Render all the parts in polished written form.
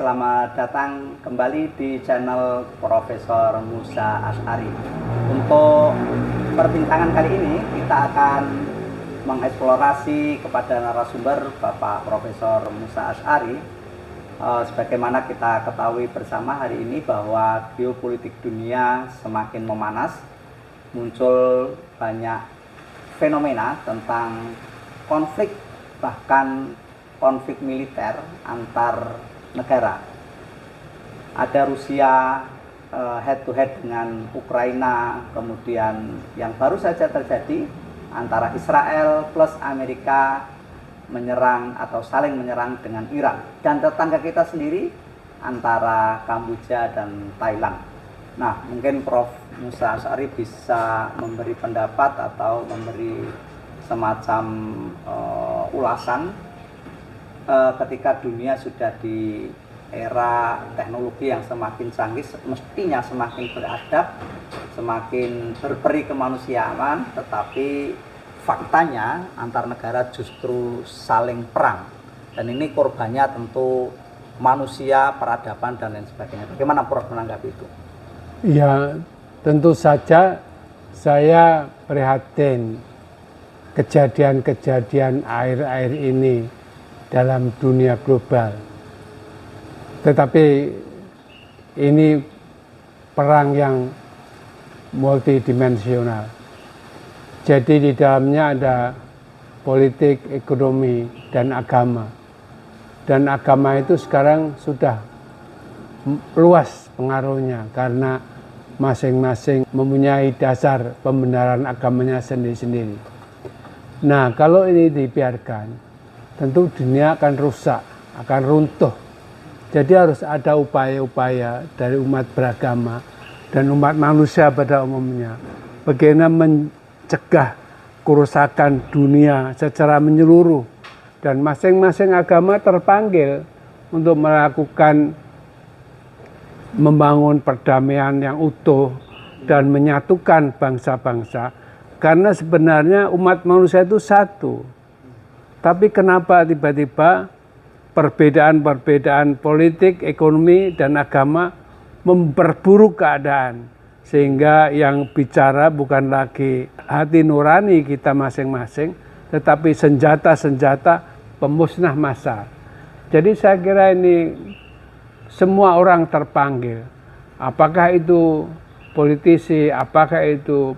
selamat datang kembali di channel Profesor Musa Asy'ari. Untuk perbincangan kali ini kita akan mengeksplorasi kepada narasumber Bapak Profesor Musa Asy'ari. Sebagaimana kita ketahui bersama hari ini bahwa geopolitik dunia semakin memanas, muncul banyak fenomena tentang konflik, bahkan konflik militer antar negara. Ada Rusia head to head dengan Ukraina, kemudian yang baru saja terjadi antara Israel plus Amerika menyerang atau saling menyerang dengan Iran, dan tetangga kita sendiri antara Kamboja dan Thailand. Nah, mungkin Prof. Musa Asy'ari bisa memberi pendapat atau memberi semacam ulasan ketika dunia sudah di era teknologi yang semakin canggih, mestinya semakin beradab, semakin berperi kemanusiaan, tetapi faktanya antar negara justru saling perang, dan ini korbannya tentu manusia, peradaban dan lain sebagainya. Bagaimana Prof menanggapi itu? Ya, tentu saja saya prihatin kejadian-kejadian akhir-akhir ini dalam dunia global. Tetapi ini perang yang multidimensional. Jadi di dalamnya ada politik, ekonomi, dan agama. Dan agama itu sekarang sudah luas pengaruhnya karena masing-masing mempunyai dasar pembenaran agamanya sendiri-sendiri. Nah, kalau ini dibiarkan, tentu dunia akan rusak, akan runtuh. Jadi harus ada upaya-upaya dari umat beragama dan umat manusia pada umumnya, bagaimana mencegah kerusakan dunia secara menyeluruh, dan masing-masing agama terpanggil untuk melakukan membangun perdamaian yang utuh dan menyatukan bangsa-bangsa, karena sebenarnya umat manusia itu satu. Tapi kenapa tiba-tiba perbedaan-perbedaan politik, ekonomi, dan agama memperburuk keadaan, sehingga yang bicara bukan lagi hati nurani kita masing-masing, tetapi senjata-senjata pemusnah massal. Jadi saya kira ini semua orang terpanggil, apakah itu politisi, apakah itu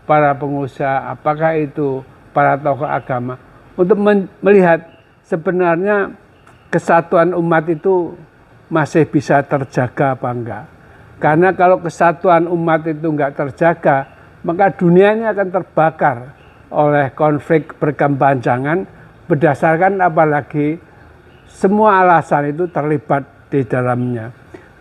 para pengusaha, apakah itu para tokoh agama, untuk melihat sebenarnya kesatuan umat itu masih bisa terjaga apa enggak. Karena kalau kesatuan umat itu enggak terjaga, maka dunianya akan terbakar oleh konflik berkepanjangan, berdasarkan apalagi semua alasan itu terlibat di dalamnya.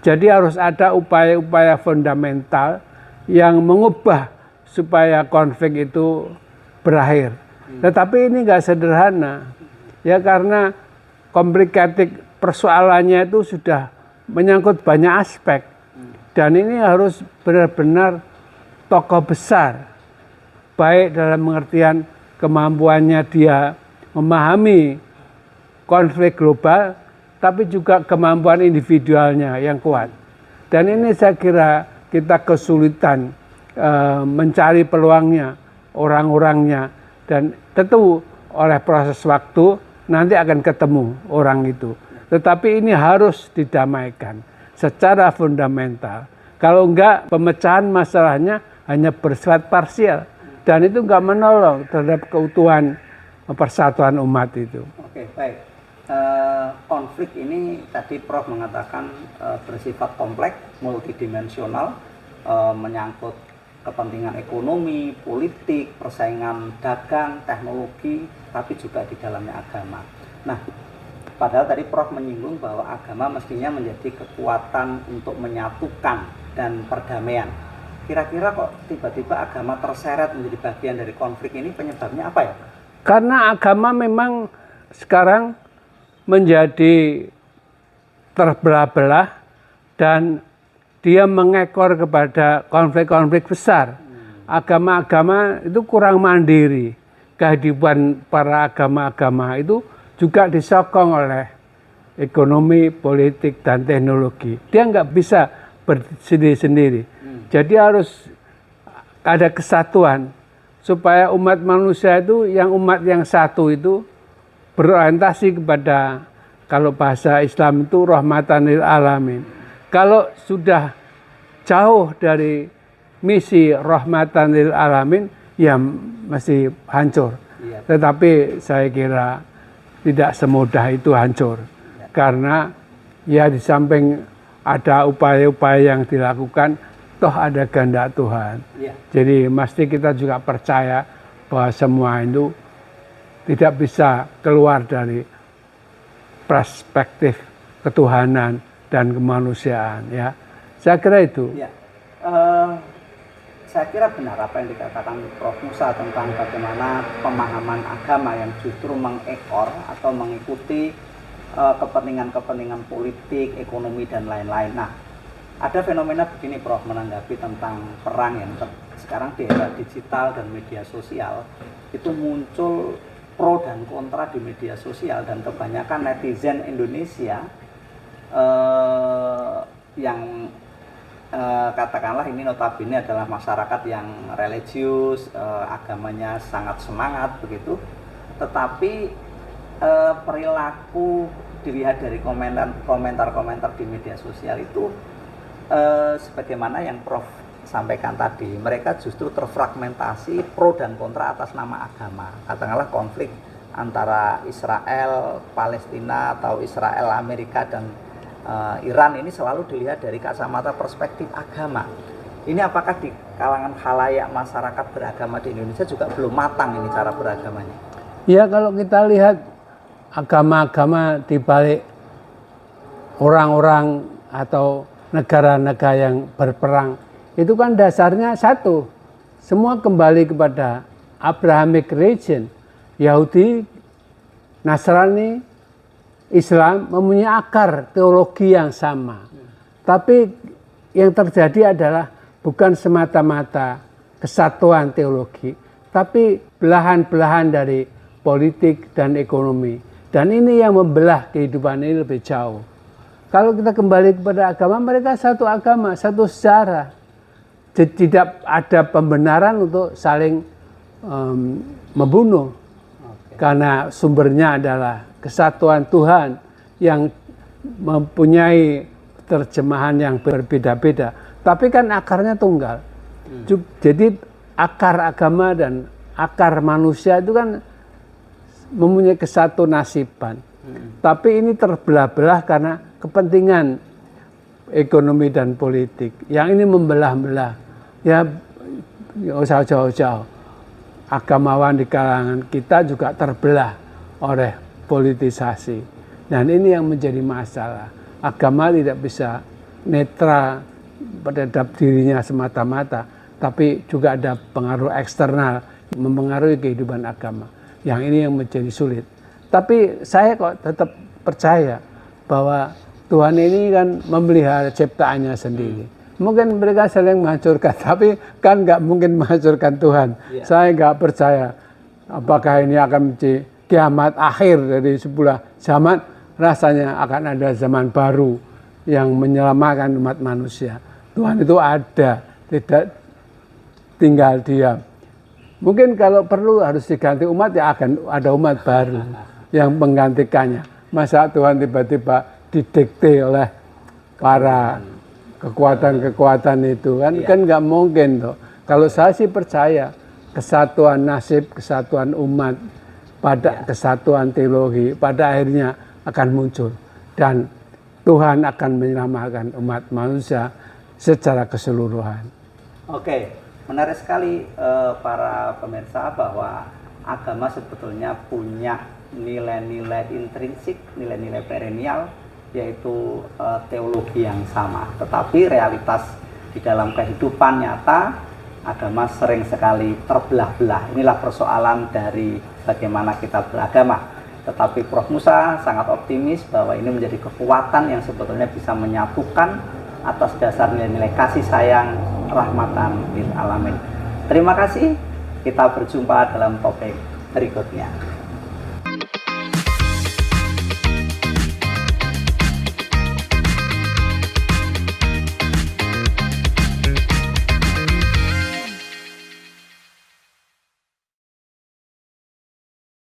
Jadi harus ada upaya-upaya fundamental yang mengubah supaya konflik itu berakhir. Tetapi ini enggak sederhana, ya, karena komplikatif persoalannya itu sudah menyangkut banyak aspek, dan ini harus benar-benar tokoh besar, baik dalam pengertian kemampuannya dia memahami konflik global, tapi juga kemampuan individualnya yang kuat. Dan ini saya kira kita kesulitan mencari peluangnya, orang-orangnya, dan tentu oleh proses waktu nanti akan ketemu orang itu. Tetapi ini harus didamaikan secara fundamental. Kalau enggak, pemecahan masalahnya hanya bersifat parsial, dan itu enggak menolong terhadap keutuhan persatuan umat itu. Oke, baik. Konflik ini tadi Prof mengatakan bersifat kompleks, multidimensional, menyangkut kepentingan ekonomi, politik, persaingan dagang, teknologi, tapi juga di dalamnya agama. Nah, padahal tadi Prof menyinggung bahwa agama mestinya menjadi kekuatan untuk menyatukan dan perdamaian. Kira-kira kok tiba-tiba agama terseret menjadi bagian dari konflik ini, penyebabnya apa ya? Karena agama memang sekarang menjadi terbelah-belah dan dia mengekor kepada konflik-konflik besar. Agama-agama itu kurang mandiri. Kehidupan para agama-agama itu juga disokong oleh ekonomi, politik, dan teknologi. Dia nggak bisa berdiri-sendiri. Jadi harus ada kesatuan supaya umat manusia itu, umat yang satu itu berorientasi kepada, kalau bahasa Islam itu rahmatan lil alamin. Kalau sudah jauh dari misi rahmatan lil alamin, ya masih hancur. Tetapi saya kira tidak semudah itu hancur. Karena ya di samping ada upaya-upaya yang dilakukan, toh ada kehendak Tuhan. Jadi mesti kita juga percaya bahwa semua itu tidak bisa keluar dari perspektif ketuhanan dan kemanusiaan. Ya, saya kira itu. Ya. Saya kira benar apa yang dikatakan Prof. Musa tentang bagaimana pemahaman agama yang justru mengekor atau mengikuti kepentingan-kepentingan politik, ekonomi, dan lain-lain. Nah, ada fenomena begini Prof, menanggapi tentang perang yang sekarang di era digital dan media sosial, itu muncul pro dan kontra di media sosial, dan kebanyakan netizen Indonesia yang katakanlah ini notabene adalah masyarakat yang religius, agamanya sangat semangat begitu, tetapi perilaku dilihat dari komentar-komentar di media sosial itu sebagaimana yang Prof sampaikan tadi, mereka justru terfragmentasi pro dan kontra atas nama agama. Katakanlah konflik antara Israel, Palestina, atau Israel, Amerika, dan Iran ini selalu dilihat dari kacamata perspektif agama. Ini apakah di kalangan khalayak masyarakat beragama di Indonesia juga belum matang ini cara beragamanya? Ya, kalau kita lihat agama-agama di balik orang-orang atau negara-negara yang berperang, itu kan dasarnya satu, semua kembali kepada Abrahamic religion. Yahudi, Nasrani, Islam mempunyai akar teologi yang sama. Tapi yang terjadi adalah bukan semata-mata kesatuan teologi, tapi belahan-belahan dari politik dan ekonomi. Dan ini yang membelah kehidupan ini lebih jauh. Kalau kita kembali kepada agama, mereka satu agama, satu sejarah. Tidak ada pembenaran untuk saling membunuh. Karena sumbernya adalah kesatuan Tuhan yang mempunyai terjemahan yang berbeda-beda. Tapi kan akarnya tunggal. Jadi akar agama dan akar manusia itu kan mempunyai kesatu nasiban. Tapi ini terbelah-belah karena kepentingan ekonomi dan politik. Yang ini membelah-belah. Ya, usah jauh-jauh. Agamawan di kalangan kita juga terbelah oleh politisasi. Dan ini yang menjadi masalah. Agama tidak bisa netral terhadap dirinya semata-mata, tapi juga ada pengaruh eksternal mempengaruhi kehidupan agama. Yang ini yang menjadi sulit. Tapi saya kok tetap percaya bahwa Tuhan ini kan memelihara ciptaannya sendiri. Mungkin mereka saling menghancurkan, tapi kan nggak mungkin menghancurkan Tuhan. Saya nggak percaya apakah ini akan menjadi kiamat akhir dari sebuah zaman. Rasanya akan ada zaman baru yang menyelamatkan umat manusia. Tuhan itu ada, tidak tinggal diam. Mungkin kalau perlu harus diganti umat, ya akan ada umat baru yang menggantikannya. Masa Tuhan tiba-tiba didikte oleh para kekuatan-kekuatan itu kan nggak mungkin tuh. Kalau saya sih percaya kesatuan nasib, kesatuan umat, pada kesatuan teologi pada akhirnya akan muncul, dan Tuhan akan menyelamatkan umat manusia secara keseluruhan. Oke, menarik sekali para pemirsa bahwa agama sebetulnya punya nilai-nilai intrinsik, nilai-nilai perennial, yaitu teologi yang sama. Tetapi realitas di dalam kehidupan nyata, agama sering sekali terbelah-belah. Inilah persoalan dari bagaimana kita beragama. Tetapi Prof. Musa sangat optimis bahwa ini menjadi kekuatan yang sebetulnya bisa menyatukan atas dasar nilai-nilai kasih sayang, rahmatan lil alamin. Terima kasih, kita berjumpa dalam topik berikutnya.